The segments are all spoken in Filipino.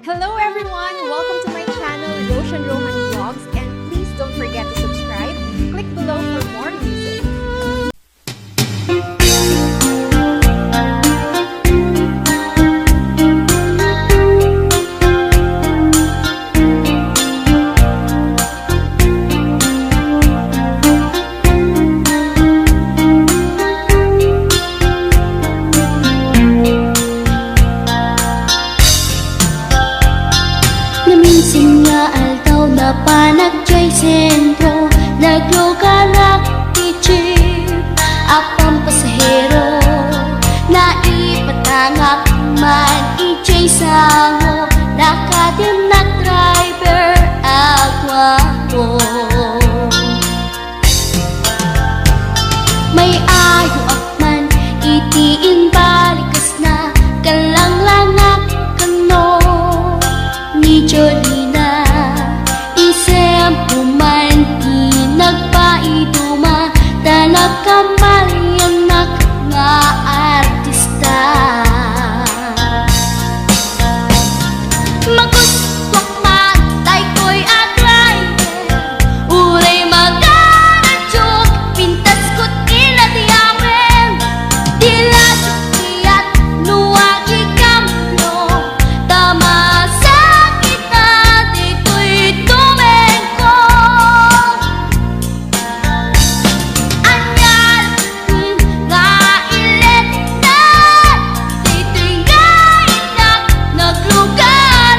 Hello everyone! Welcome to my channel, Roshan Rohan Vlogs, and please don't forget to subscribe. Click below for more music. Naminsan nga aldaw na panagjay sentro, nagluganak ti jeep, apang pasahero, naipatangak man ijay sango, nakadim na driver agwapo. May ayo akman itiin balikas na kalanglanak kano ni Jolina, isem pumanti nagpaiduma, tanak kamalianak nga artista. Maguswak matay ko'y agray, uray magaradyok, pintas ko't inadiyawen, dilat iyat nuwagi kamlo, tama sa kita dito'y tumengko. Anyal nga ilet na, dito'y nga inak naglugaran,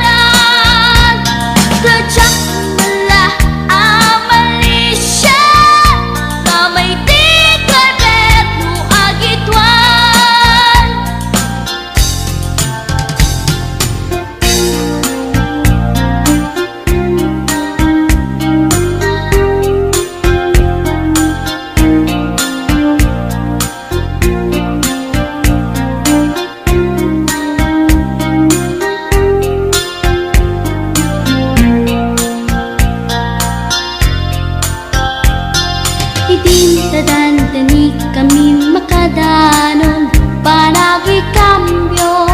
kadyak mala amalisya, kamay di kabet nuagitwan. Idintadantani kami makadanon, panagi kambyo,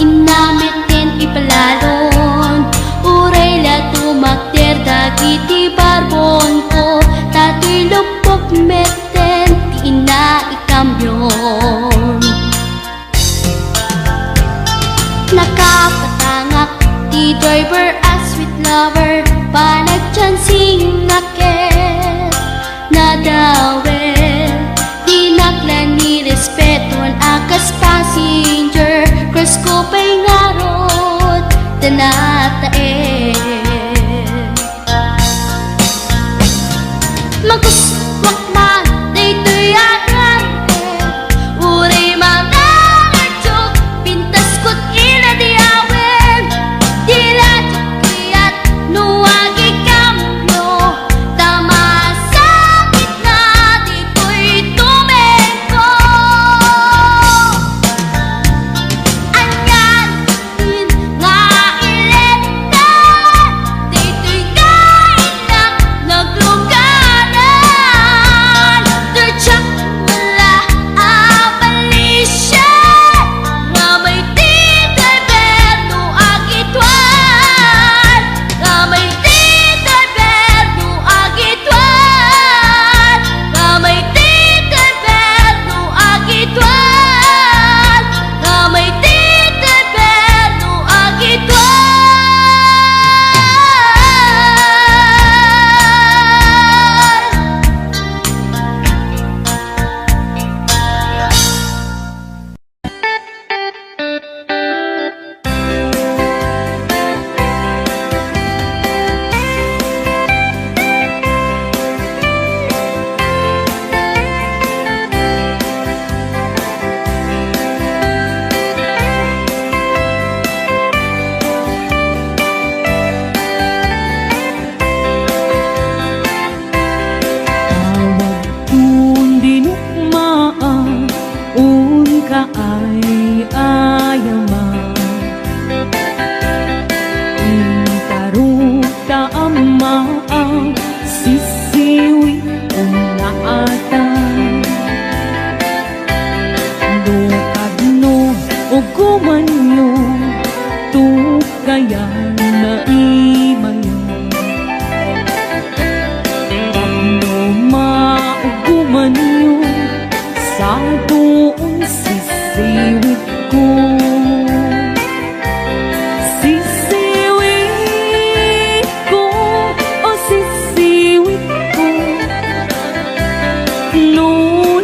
inamiten ipalalon, uray la tumakter dagiti barbon ko, tato'y lupok meten ti ina ikambyon. Nakapatangak ti driver as sweet lover, panagchansing naket nadawel, di naklan ni respeton akas passenger, cross ko pa'y ngarot tanatae. Maguswak man dito'y agrante, uray magaradyok, pintas ko't inadiyawen, diladyok kiyat nuwagi kamlo, tama sa gitna dito'y tumengko. Anyan nga ilet na, Sisiwit ko, o sisiwit ko, no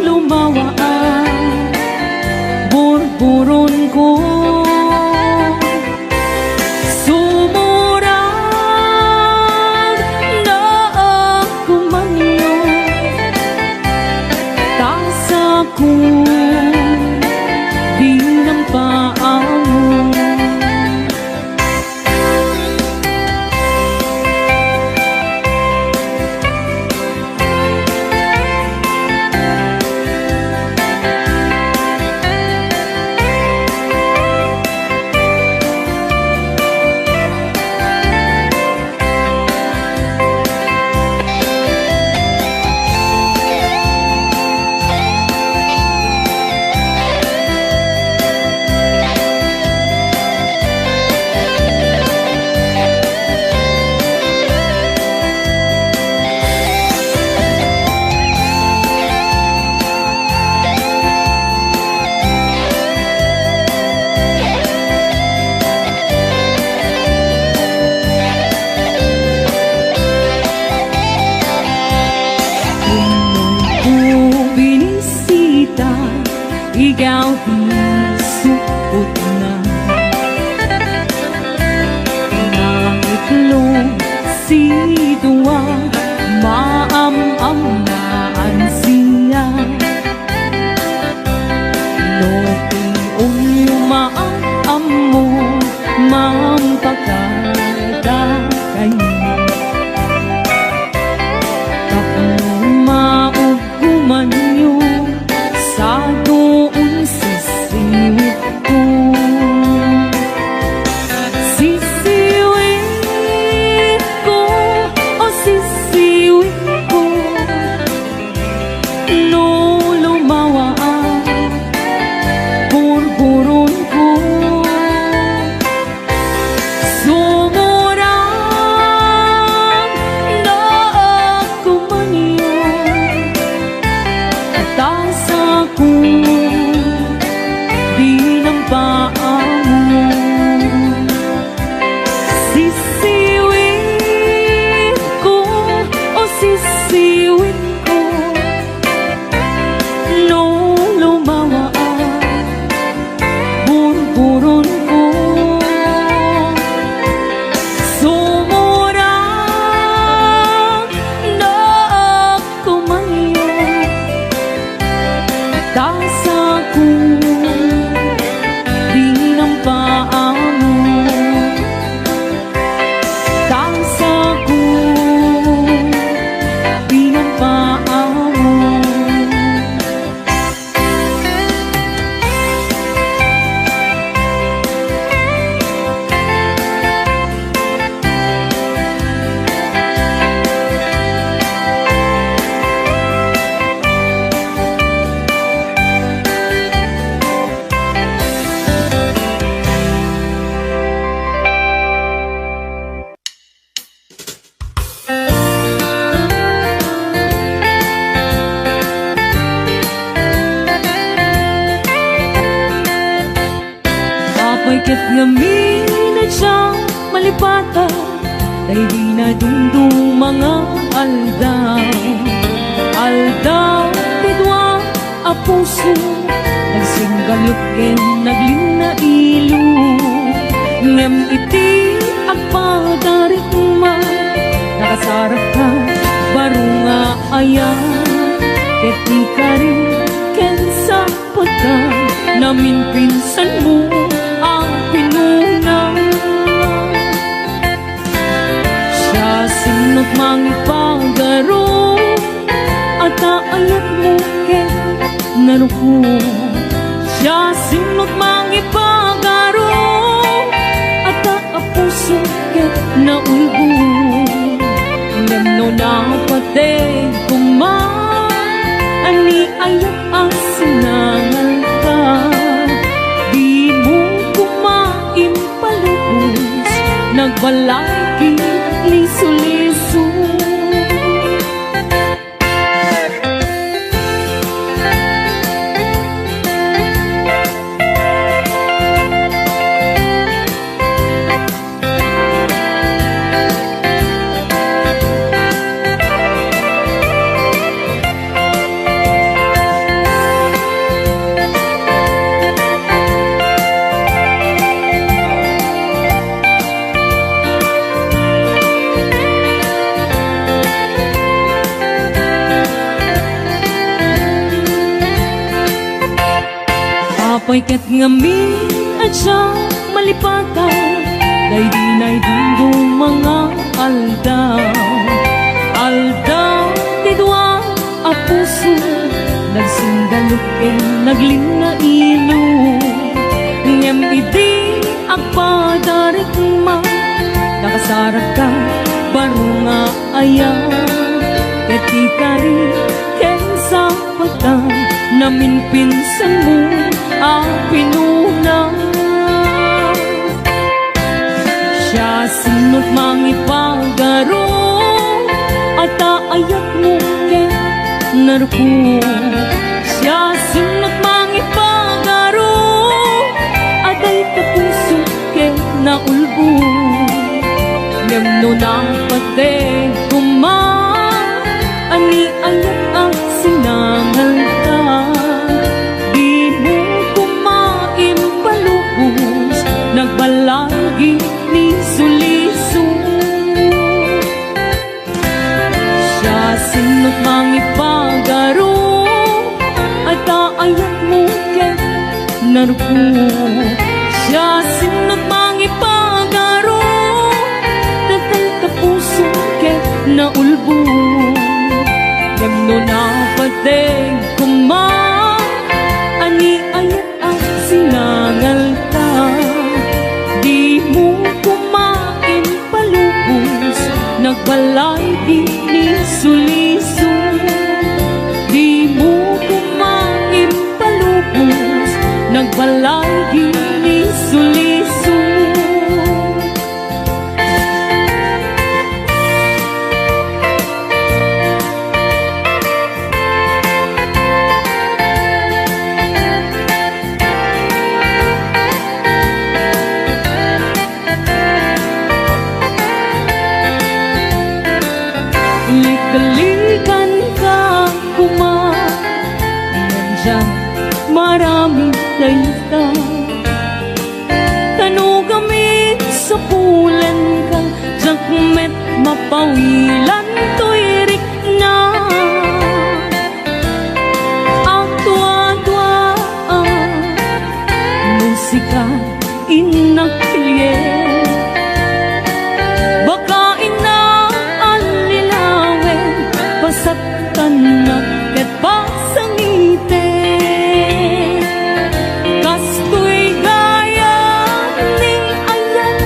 lumawa ang burburon ko. Sumurang na ako manyo, tasa ko di ng paamo. Ikaw isuot na nangitlong sidwa, maam-am na ansiya. Loping umaam mo, mampagkadakay mo. Tapos mauguman niyo sa doon sisiwit ko. Sisiwit ko, o sisiwit ko, no lumawa ang burburon ko. Sumurang na ako manyo, tasa ko di ng paamo. Sisiwit ko, o sisiwit ko, no lumawa ang burburon ko. Sumurang na ako manyo, tasa ko di ng paamo. Tasa ko di ng paamo. Apay kat ngamin at siyang malipata, dahil di na dundong mga aldaw. Aldaw, bidwa, a puso, nagsinggalot ken nagling na ilo. Ngem iti agpadarit man, nakasarap ka, baro nga ayan. Ket di ka rin ken sa pagka, namin pinsan mo ang pinunang. Siya sinot mang ipagaro, at aayat mo ken naruko. Siya sinot mang ipagaro, at aapuso ken naulbo. Ngano na patay kuman, ani ayat asinangan ka. Di mo kumaimpalubos, nagbalay liso-liso. ngamin at siya malipatan, daydi dingdong mga aldaw. Aldaw, tidwa a puso, nagsindalupin, naglinailo. Ngem idi agpadarik man, nakasarap ka, baro nga ayaw. Ketika rin, kensa patang, namin pinsan mo ang pinuna. Siya sinot mangipagaro, at ayat mo ke narko. Siya sinot mangipagaro, at ay kapuso ke naulbo. Ngemno na pate kumang, ani ayat ang sinangal ka. Di mo kumain palubos, nagbalagi ni suliso. Siya sinot mangipagaro, at ayat mo ke narko. Siya sinot mangipagaro, tatay kapuso ke naulbo. Ngemno na pateng kumang, ani ayat ang sinangal ka. Di mo kumain palubos, nagbalay di ni suliso. Di mo kumain palubos, nagbalay di ni suliso. Likalikan ka kuma, nandyan maraming dayta. Tanugamit sa pulan ka, jakmet mapawilan tuirik na. Ang tuwa-tuwa, musika inakilye. Baka tanak ket pasangite, kastoy gaya ni ayan,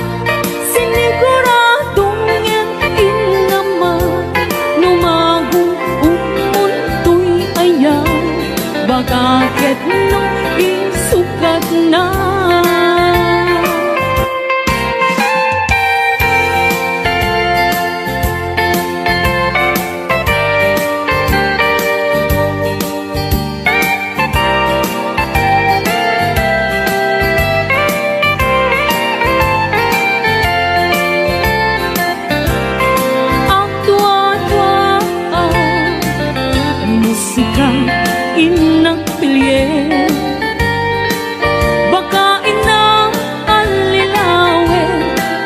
siniguradong yan inama. Numagong umuntoy ayan, baka ket no isukat na. Baka ina alilawe,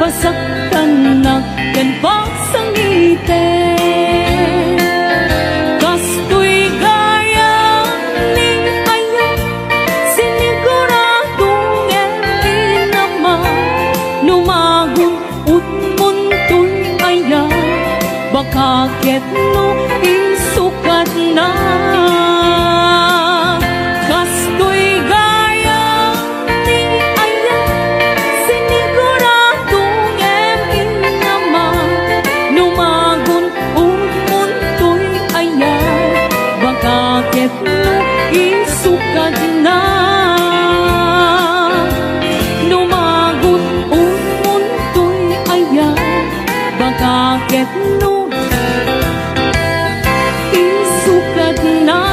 pasaktan na yan pasangite. Kastoy gaya ni ayan, siniguradong yan inama. Numagong utmuntoy ayan, baka ket no isukat na. Bakit no isukat na. Numagot umuntoy ayan, bakit no isukat na.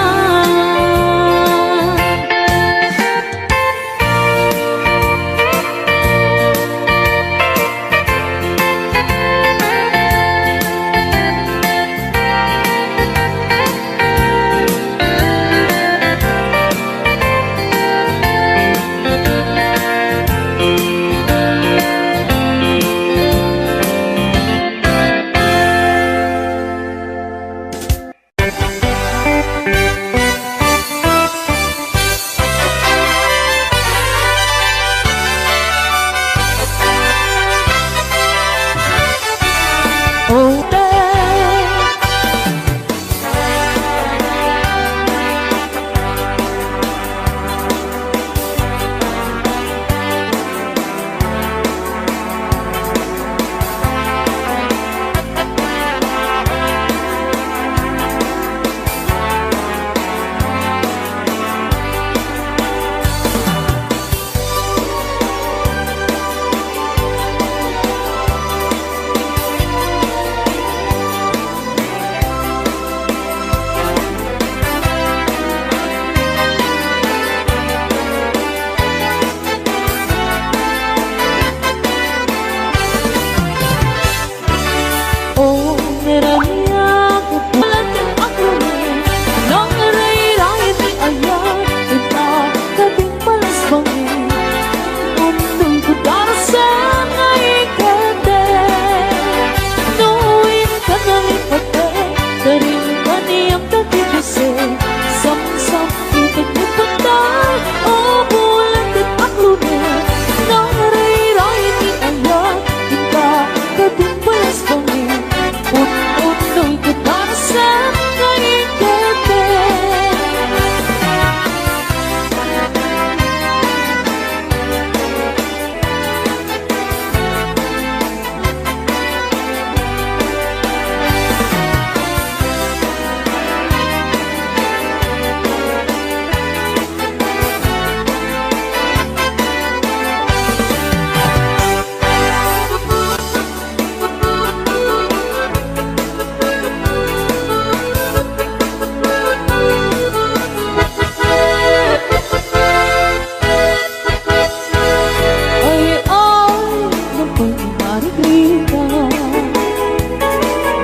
grita.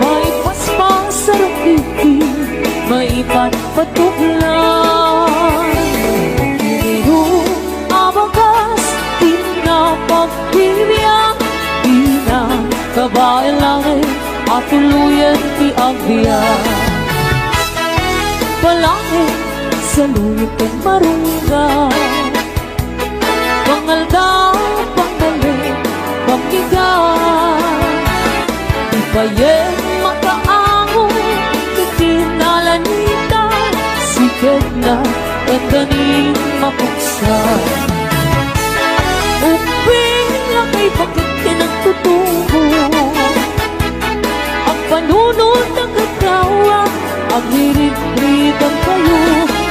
May paspas sa rakiti, may patpatuglan. Kiniho abakas, di na pagpibiyang, di na kabae langit at tuluyan di agbiyan. Palangit sa luyot kang marungga, pangaldaw, pangalit, pagkigan. Di pa yan makaango, kitinalanita, sikat na kandaning mapuksan. Uping lakay bakit kinagtutubo, ang panunod ng katawa, ang hirit-ritang kayo,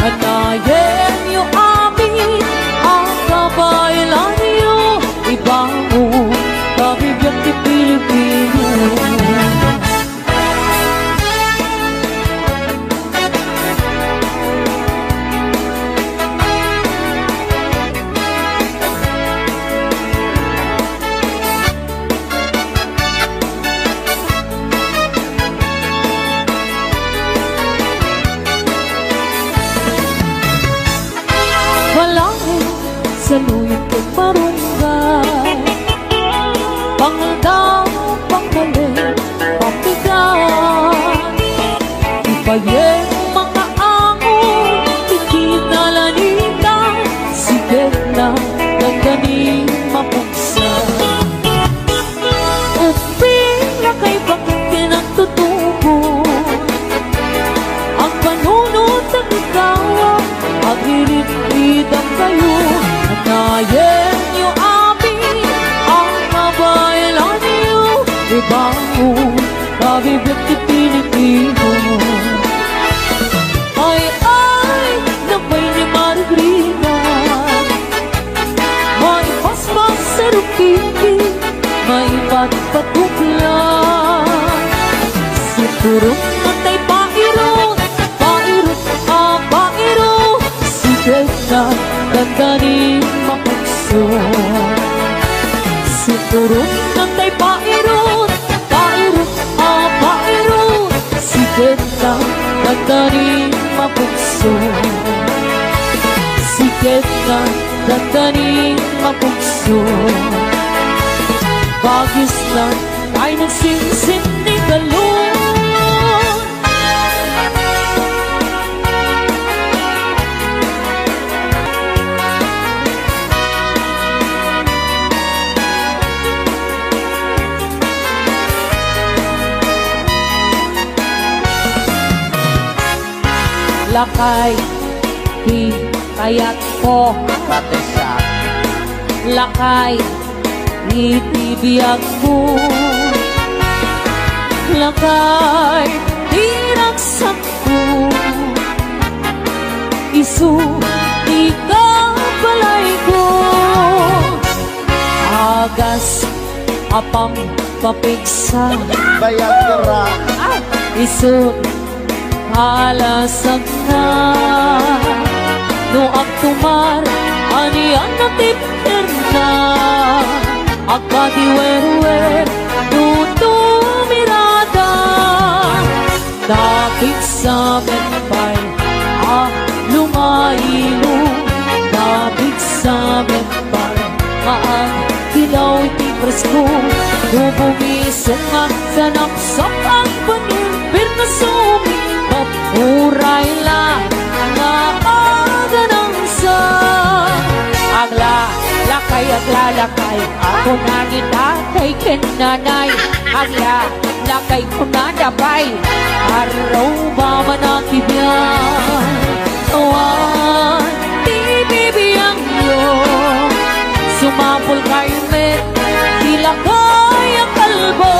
hanayin niyo amin, ang kabaylan niyo, ibango, kabibiyang di Pilipino. Walangin sa luyot kong barunggay, pangaldaw, panggaling, papigan. Ipayeng mga angon, ikinalanita, sigat na nagdaning mapuksan. Uping lakay bakit kinagtutubo, ang panunod ng ikaw, ang hirit-ritang kayo, hanayin niyo amin, ang kabaylan niyo, ibango, kabibiyang di Pilipino. Ay, nabay ni Margarita, may paspas sa rukiki, may patpatuklan. Siturong natay pairot, pairot, pairot, sigat na kandaning mapukso. Siturong natay pairot, pairot, pairot, sigat na kandaning mapukso. Sigat na kandaning mapukso. Bagis lang ay nagsinsin ni galon. Lakay, di kayat ko, pati siya. lakay, itibiyag mo. Lakay, diragsak mo. Isu, ikapalay ko. Agas, apang papigsa. Bayag kira, Isu, halasag na. No aktumar, anian na tipir na. Agkadiwer-wer, nuto mirada. Dapit sa menpay, lumailo. Dapit sa menpay, dilaw iti presko. Bubumisong nga sa naksak ang panimpir na sumi. Mapuray lang nga aga ng sa. Agla, lakay, kung nangita kay kinanay. Agla, lakay ko na dabay, araw ba manakibyan. Awan, di bibiyang yun, sumapol kay met, tila kaya kalbo.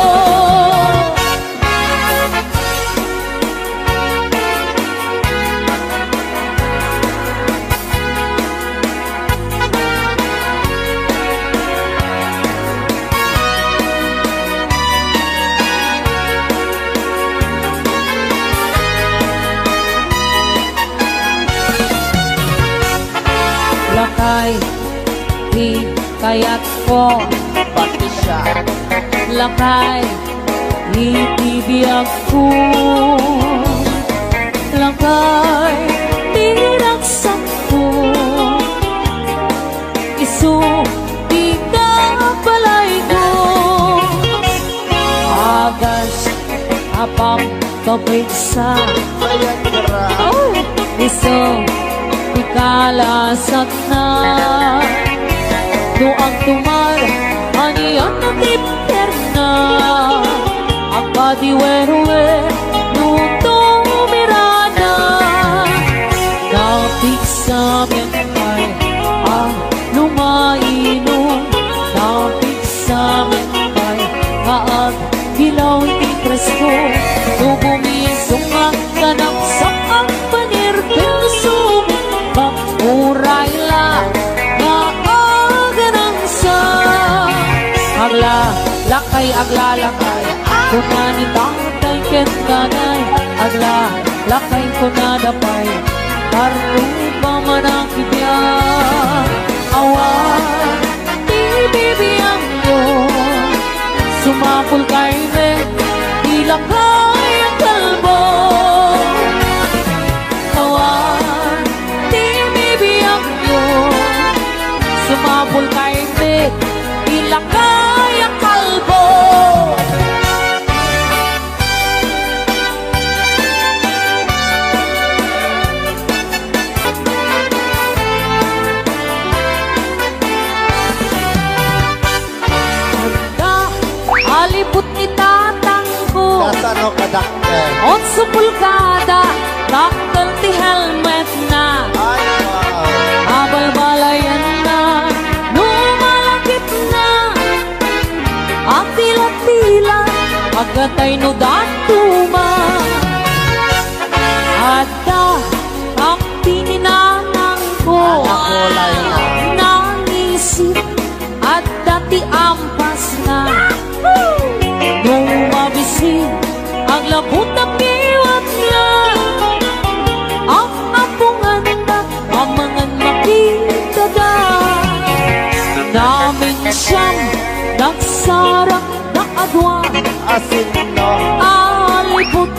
Lakay, di kaya't ko, pati siya. lakay itibiyag ko lakay tiraksak ko isu di ka balay ko agas apang kapitsa Bayag kara. isu di kalasat na doang tumar aniyan na tiperna akadiwerwe nutong mirana napik sa menay lumaino napik sa menay kaag hilaw ti presko tubumisong ang kanap sa ang panirpil sumit mapuray la nga aganang sa agla lakay kunani tatay ken kanay agla lakay kunadapay karupa manang kibiyang awan ibibiyang yo sumapul kay me ilakay ang kalbo awan ibibiyang yo sumapul kay me ilakay ang kalbo aliput ni tatang ko Kasano kadakte? on supulkada takal ti helmet na Ay, wow. abal-balayan na lumalakit na ang tila-tila agatay no datuma ada ang pininanang ko Anak ko, Laila. nangisip at dati ampas na nung mabisin ang labot na piwat na ang apungan na ang mga makita na namin siyang nagsarang na adwa Asin no. alipot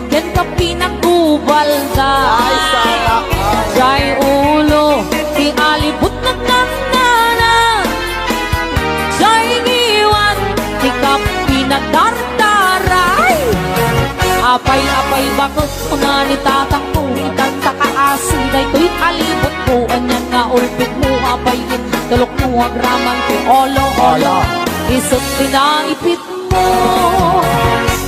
ken ka pinagubal ka Ay, sana all. jay ulo ti alipot na kanana jay ngiwan ti ka pinadardaray apay-apay bakot una ni tatang ko itan ta kaasiday ko'y alipot ko anyan nga ulpit mo apayin tulok mo agramang ti olo isot pinaipit mo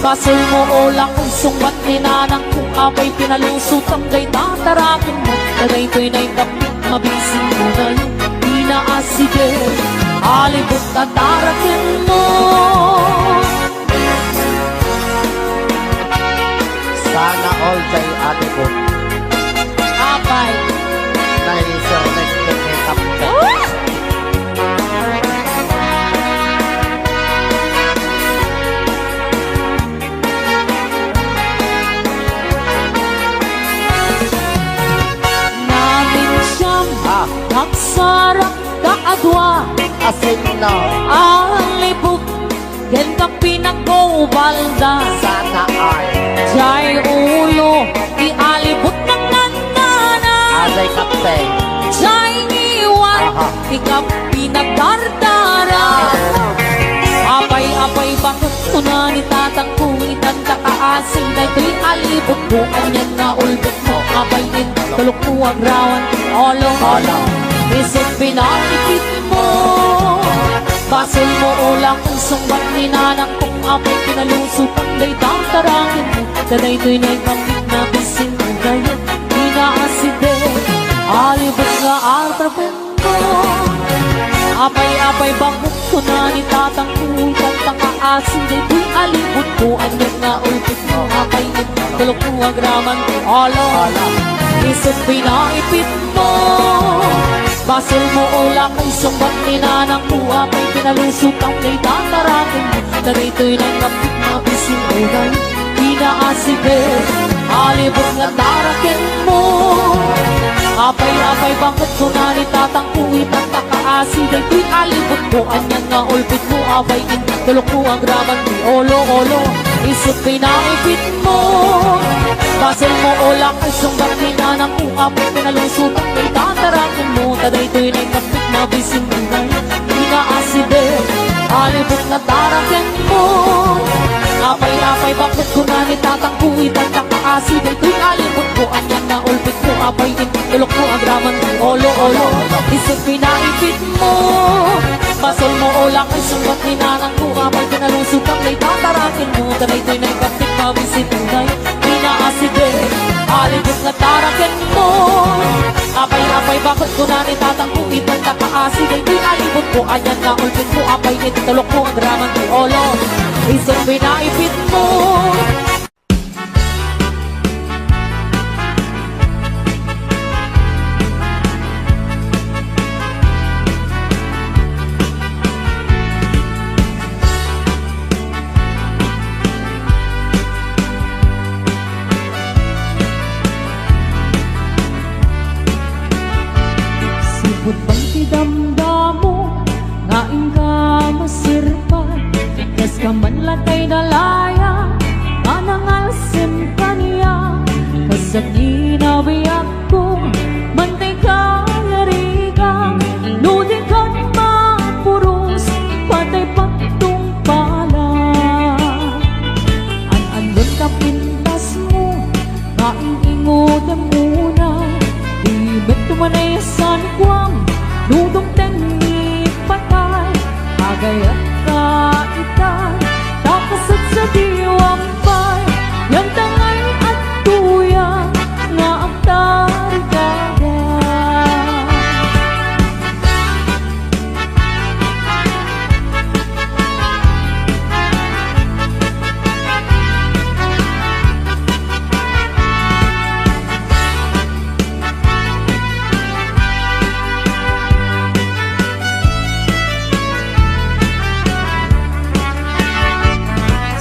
basol mo ulang kung sungbat ni nanang kung apay pinalusot ang gay tatarakin mo tagay ko'y naikapit mabising mo na yung pinaasige alipot tatarakin mo Sana all jay ate ko. apay Naisir nagkikitapte. namin siyang nagsarang kaadwa Asin no. alipot ken ka pinagkubalda Sana all. jay ulo di alipot ng nandana Aday kapte. jay iwan Aha. di ka pinagdardara apay-apay bakit una ni tatang kung itan ka kaasing na ito'y alipot mo kanyan na ulbit mo apayin tulok mo agrawan olong isip pinakikit mo basol mo ulang kung sungbat ni nanang kung apay pinalusot ang day tatarangin mo taday to'y naikapit na bising mo ngayon inaaside alibot nga altrapin mo apay-apay bakit na ni tatang kung kantang kaasin day to'y alibot mo anyan nga ulpit mo apayin tulok mo agraman olong isip pinaipit mo basol mo ulang kay sungbat ni nanang kuha may pinalusot ang kay tatarakin mo narito'y nagkapit na bisin mo ngayon pinaasibet alibot nga tarakin mo Apay-apay bakit ko na nitatangkuhin at nakaasi Day ko'y alibot ko, anyan nga ulpit mo Apay tulok mo ang graman ni olo-olo Isip pinaipit mo Basel mo olak ay sumbat ninanang ko Apay pinalusutan kay tatarakin mo Taday to'y naikapit na bising inay Inaaside, alibot na tarakin mo Apay-apay bakit ko na nitatangkuhin at nakaasi Day ko'y alibot ko, anyan nga ulpit mo Apay tulok mo ang graman ni olo-olo Isip pinaipit mo Basol mo olak ay sumbat ninanang ko Apay pinalusutan kay tatarakin mo Taday to'y naikapit na bising inay Inaaside, alibot na tarakin mo Apay-apay bakit ko na nitatangkuhin at nakaasi Day ko'y alibot ko, anyan nga ulpit mo Apay tulok mo ang graman ni olo Isip pinaipit mo Sipot bang tidamdamo nga inga masirpan Kas ka man latay dalaya nga nangalsim kaniya Kasag inabiyak ko mantay ka yarigang Ludi ka mapuros patay pagtung pala An-andun ka pintas mo nga ingingod ang muna Ibet tumanayasan kwam nudong tengi patay Agayat ka itan Takasat sa diwang pay Yan tangay at tuyang Nga ang tarigada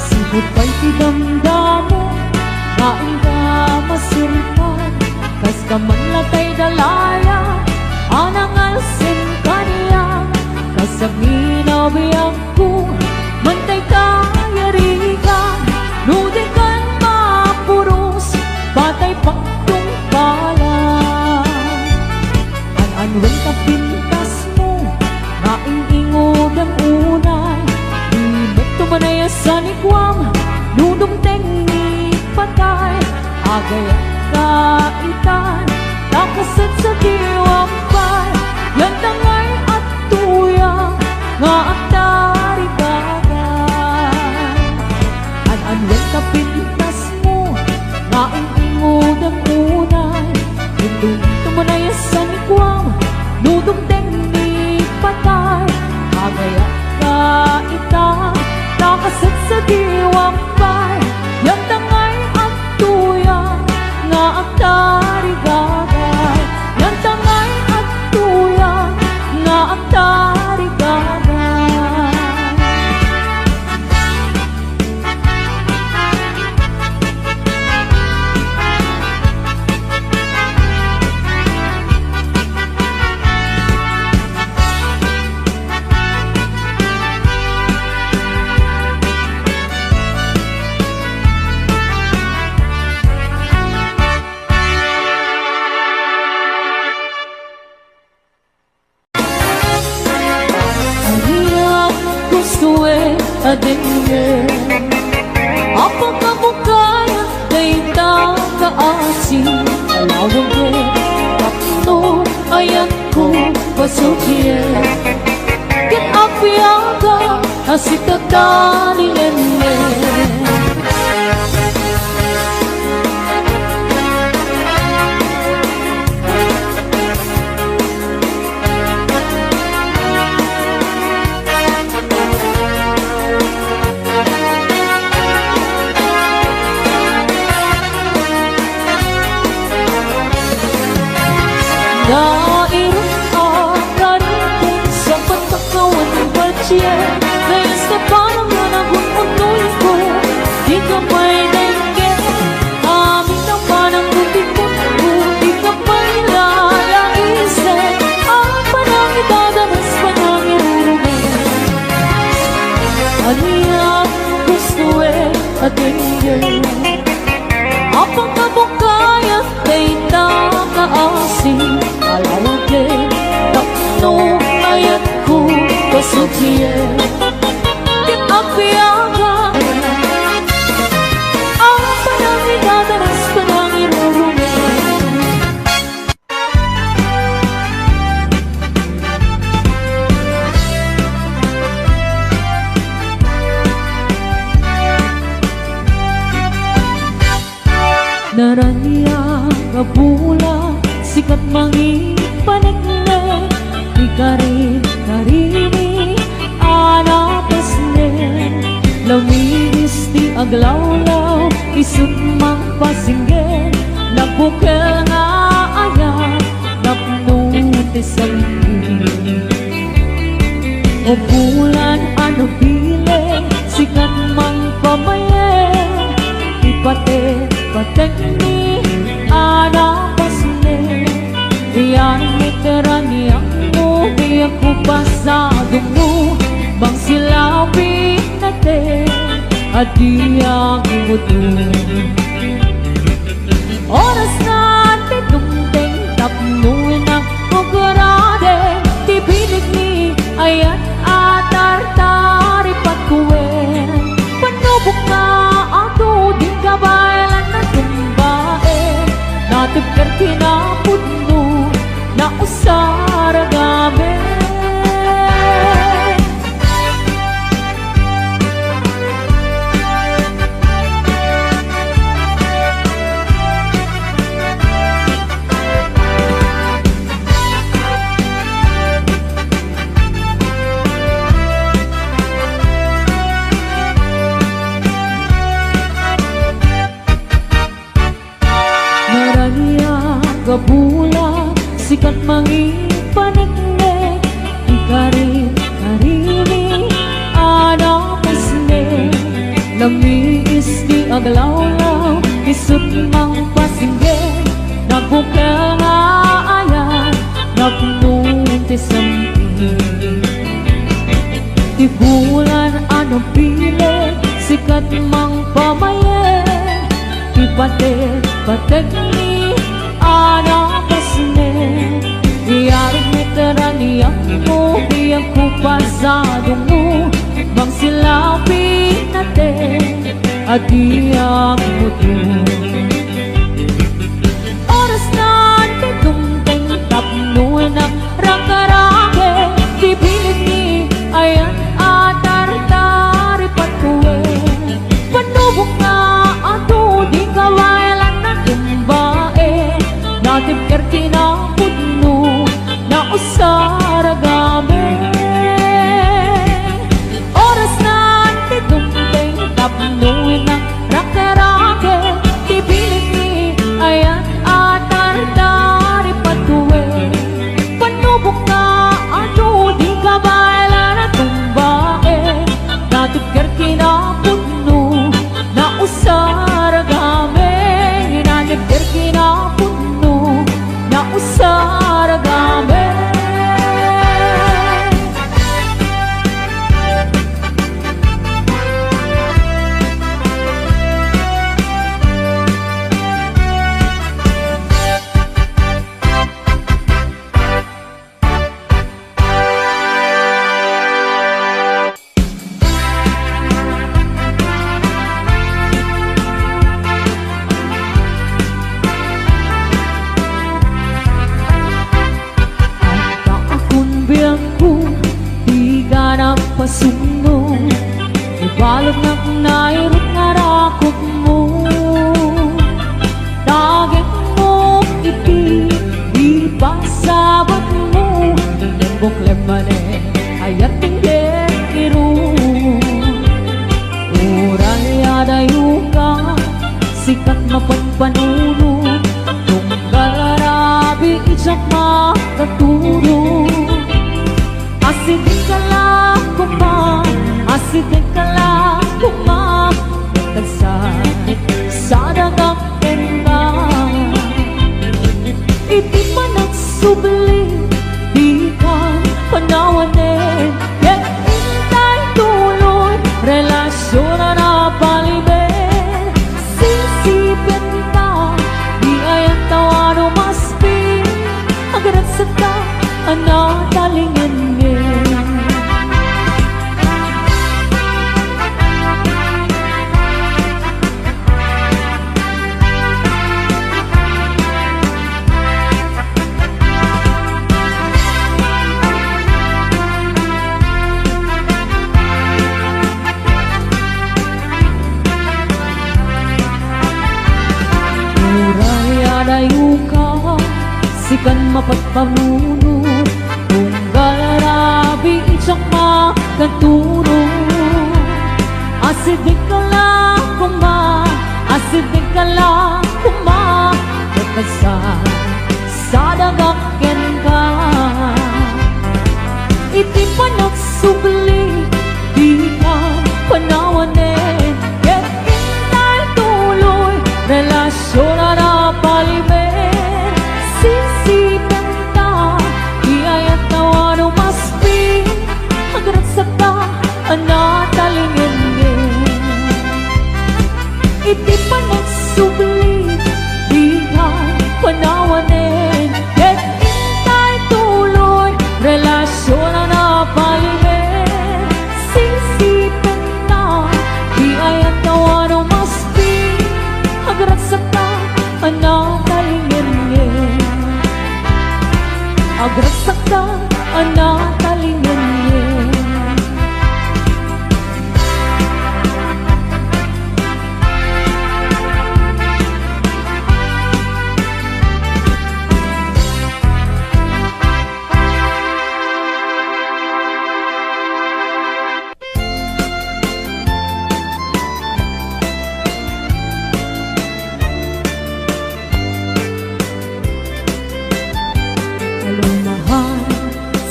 Sipot ba'y tidamdamo nga inga masirpan Kas ka man latay dalaya anang alsin kaniya Kasag ninabiyak ko mantay ka yarigan Nudi kan mapuros batay pagtung pala An-anwen ka pintas mo nga ingingod ang unay Ibet tumanayasan ikwam nudong tengi patay Agayat ka itan Takasat sa diwang pay Yan tangay at tuyang nga ang tarigagay An-anwen ka pintas mo nga ingingod ang unay Ibet tumanayasan ikwam nudong tengi patay Agayat ka itan Takasat sa diwang pay Yan tangay at tuyang nga ang tarigagay Yan tangay at tuyang nga ang tarigagay gusto adenge apa kabukaya dayta kaasi alawang ke kapto ayan ko pasukiye ket apiaga asikatani lenne Sa pagkakawan ng barchier Ngayon sa parang na nagun-unoy Naranya kabula sikat mangi panekne Ikarin-karini anapesne Laminis di aglawlaw isut mang pasingge Nabukel nga aya napnuti sa O bulan ano bile sikat mang pamayen Ipate-patek ni anapesne Iyan miterani mo di ako pasadong mo Bang silapin natin at di ang imuto Oras na tinungting tapnuin ang pagkarade Di binig ni ayan at tartari pagkuwen Panubok na ato di kabalan na tumbae Natagkar kinapudno na usara gabi Kabula sikat mangi panekne Ikarin-karini anapesne Lamiis di aglawlaw isut mang pasingge Nabukel nga ayan napnuti sampi Di bulan anong pile sikat mang pamayen Ipate-patek ni anapesne Iyaring meterani ako di ako pasadong mo Bang silapin natin at di ang muto Oras na titungting tapnuin ang rakarake Di pilit ni ayan at tartari patuwe Panubok na ato di kawalan na tumbae Natipker kinapudno na usara gabi Oras na titungting tapnuin ang rakarake Di pilit ni ayan at tartari patuwe Panubok na ato di kabaila na tumbae Natipker kinapudno na usara gabi Natipker kinapudno na usara gabi Pasuno ibalog na nairot nga rakot mo Dagit mo iti ipasabot mo Buklem mane ayat tingin iru Uray adayo ka sikat mapagpanuno Tunggal arabi isak makaturo Asidin ka lang kuma, asidin ka lang kuma Nagtagsan sa dagang tenda Iti pa nagsubli, di ka panawanin Yet intay tuloy, relasyon na napalibin Sisipin ka kan mapagpamuno kung galarabi itsak makaturo. Asidin ka lang kuma Nagkasal sa dagakken ka. Iti panagsubli di ka panawanin. Ket intay tuloy relasyon na paliben. Sisipan ta iyayat tawa no maspi hagrat sa ta anatalingin. Iti panagsubli di ka panawanin. Ket intay tuloy relasyon na paliben. Sisipan ta di ayat tawa no maspi hagrat sa ta anatalingin. Agrat sa ta anatalingin.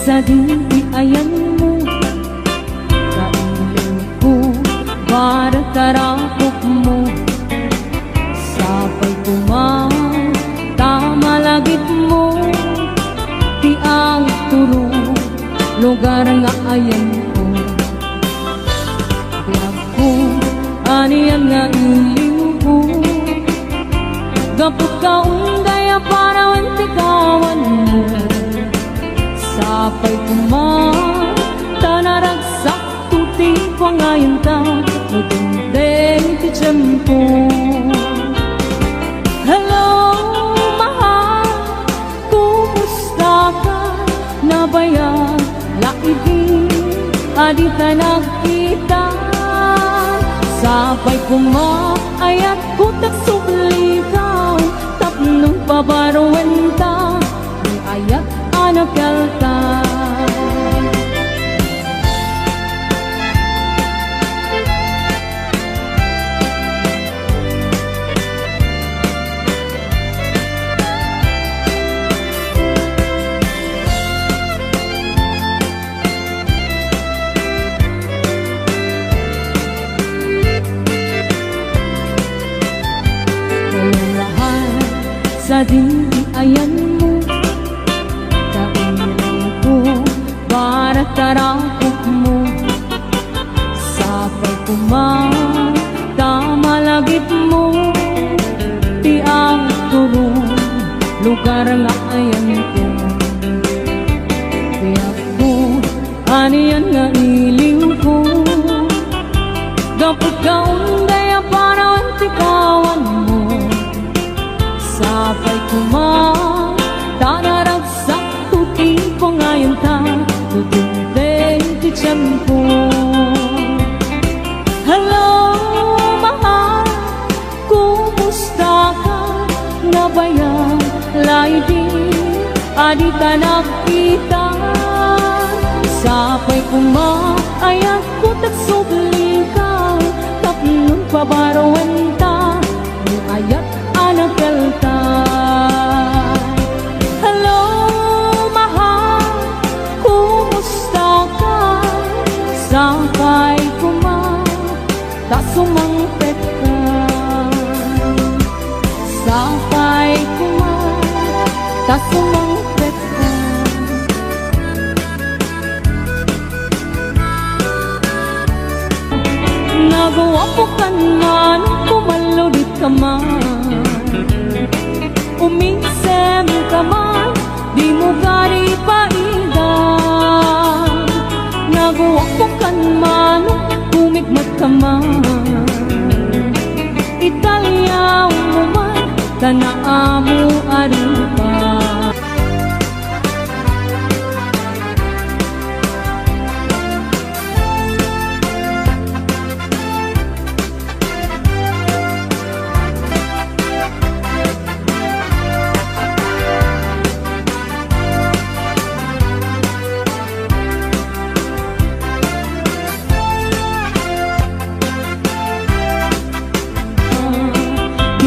Sa dili ayan mo, kailin ko para tarakop mo. Sapay kumang tamalagit mo, di ang turo, lugar nga ayan ko. Biag ko, aniyan nga iling ko, gapot ka undaya para wantikawan mo. Sapay kumang tanaragsak tuti ko ngayon ta nagundeng ti tiyempo. Hello, mahal, kumusta ka? Nabayag, laibig, adi ka nagkita. Sapay kumang ayat ko tagsubligaw, tapnong pabaruan ta, di ayat anakelta. Kalahan sa dili ayan mo, para tarakop mo. Sapay kumang tamalagit mo, di ang turo, lugar nga ayan ko. Kaya ko, aniyan nga iling ko, gapot ka undaya para wantikawan mo. Sapay kumang tanaragsak tuti ko ngayon ta nagundeng ti tiyempo. Hello, mahal, kumusta ka? Nabayag, laibig, adi ka nagkita. Sapay kumang ayat ko tagsubli ka, tapnong pabaruan ta, di ayat anakelta. Hello, mahal, kumusta ka? Sapay kumang tasumangpet ka. Sapay kumang tasumangpet ka. Nagawa ko ka man, kumaludit ka man, uminsem ka man, di mo gari paidan. Nagawa ko ka man, kumigmat ka man, italyaw mo man, tanaamu arupa.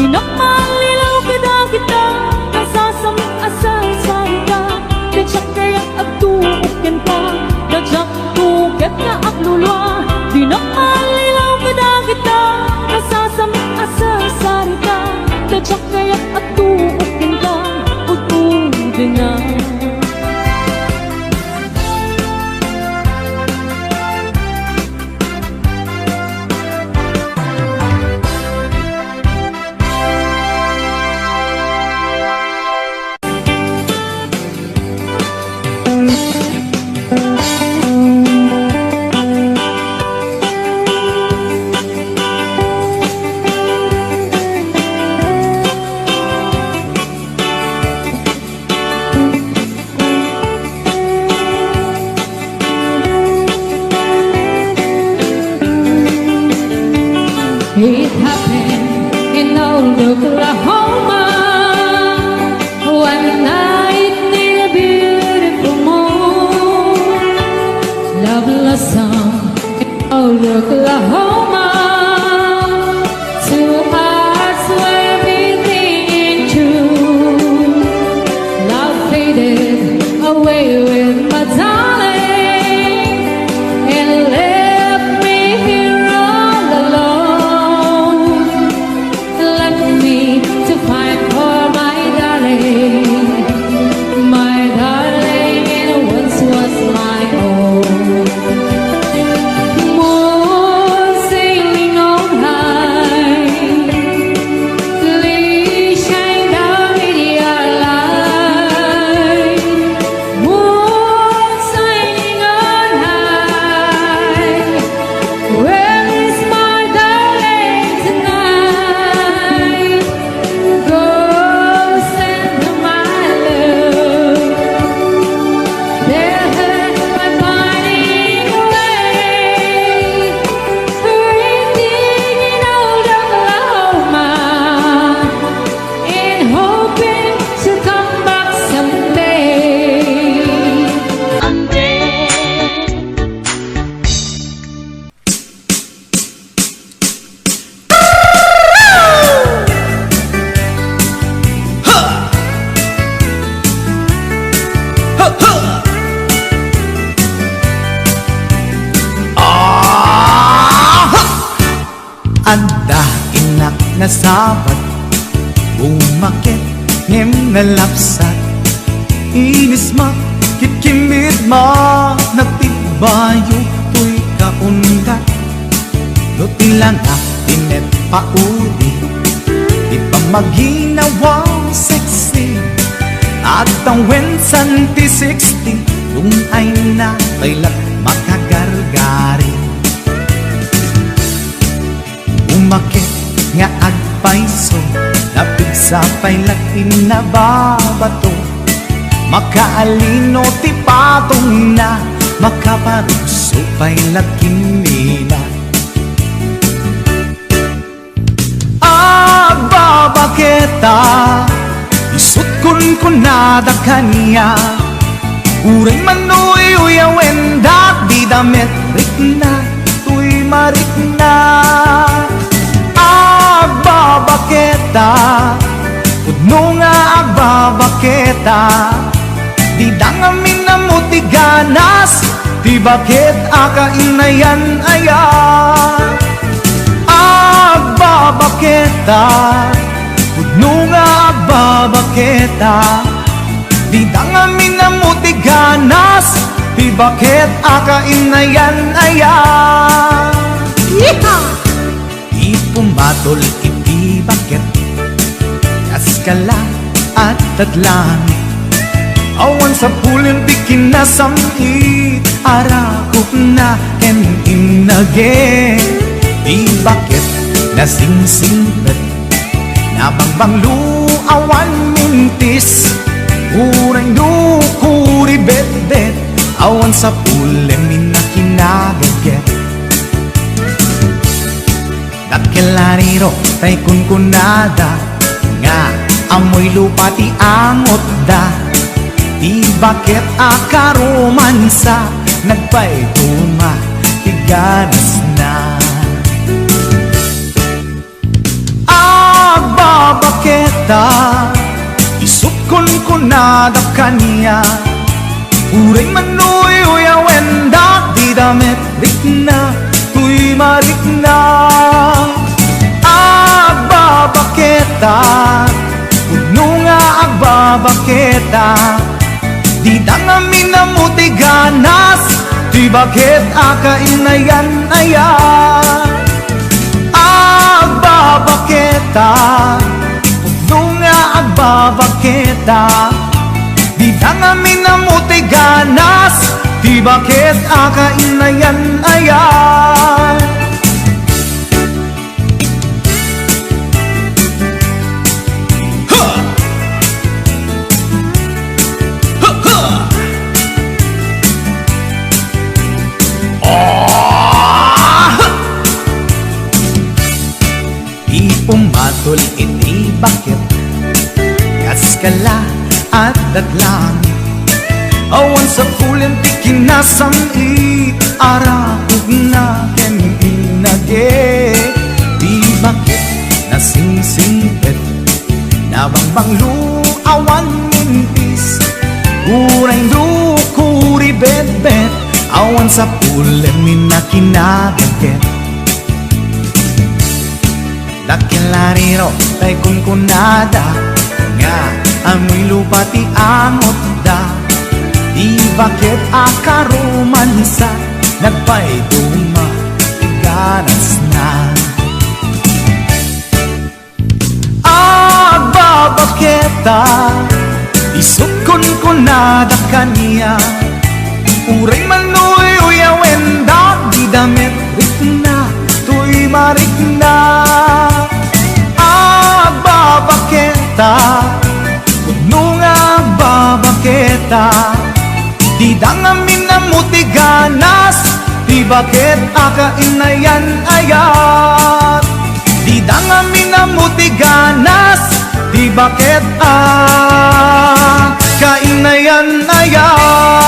Di na malilaw kada kita Nasasamit asal sa ika Dadyak kaya agtuukin pa Dadyak tuket na aglulwa Di na malilaw kada kita Nasasamit asal sa ika Dadyak kaya agtuukin ka Pagpudin na It happened in old Oklahoma One night near a beautiful moon Love blossom in old Oklahoma Two hearts were beating in tune Love faded away with my darling And left me here all alone Left me to fight for my darling and once was my own Moon sailing on high Please shine down with your light Moon sailing on high Where is my darling tonight? Go send her my love. They'll hurt my burning away. Waiting in old Oklahoma and hoping to come back someday. Anda inak na sabat Bumakit ngem na lapsat Inis ma kitkimit ma Nagtibayo tuy kaundat Do tilana tinet pauli Di pa maginawang sexy At ang wensan ti 60 Kung ay na kailat makagargari Umakit nga agpaiso Napigsa pa'y lakin na babato Makaalino ti patong na Makaparuso pa'y lakin nila Agbabaketa Isut kun nada kanya Uray manoy uyawen dat di damit rikna Tuy marikna Agbabaketa Udno nga agbabaketa Di dangamin na mo ti ganas Ti bakit akainayan aya Agbabaketa Udno nga agbabaketa Di dangamin na mo ti ganas Ti bakit akainayan aya Di pumatol iti bakit Kaskala at tatlangit Awan sa pulin di kinasamit Arakop na ken inage Di bakit nasingsingpet Nabangbanglu awan mintis Uray nukuri bet-bet Awan sa pulin minakinagaget Dakilariro tay kunkunada Nga amoy lupa ti angot da Di bakit akaromansa Nagpaituma ti ganas na baketa isukon ko na da kanya uring manuy uya wenda di damit rikna tuy marikna agbabaketa puno nga agbabaketa di dangamin na muti ganas tuy bakit akainayan ayan agbabaketa puno nga agbabaketa di dangamin na muti ganas di bakit akainayan ayan Pumatol iti bakit kaskala at datlang awan sa pulen ti kinasam arakog na ken inage di bakit nasingsingpet nabangbang awan mintis urang kuri bet awan sa pulen minakinaget Dakilariro tay kunkunada nga amoy lupa ti angot da di bakit akarumansa nagpaiduma ganas na agbabaketa isukon ko na da kanya uring manuy uya wenda di damit rikna tuy marikna agbabaketa puno nga agbabaketa di dangamin na muti ganas di bakit akainayan ayat di dangamin na muti ganas di bakit akainayan ayat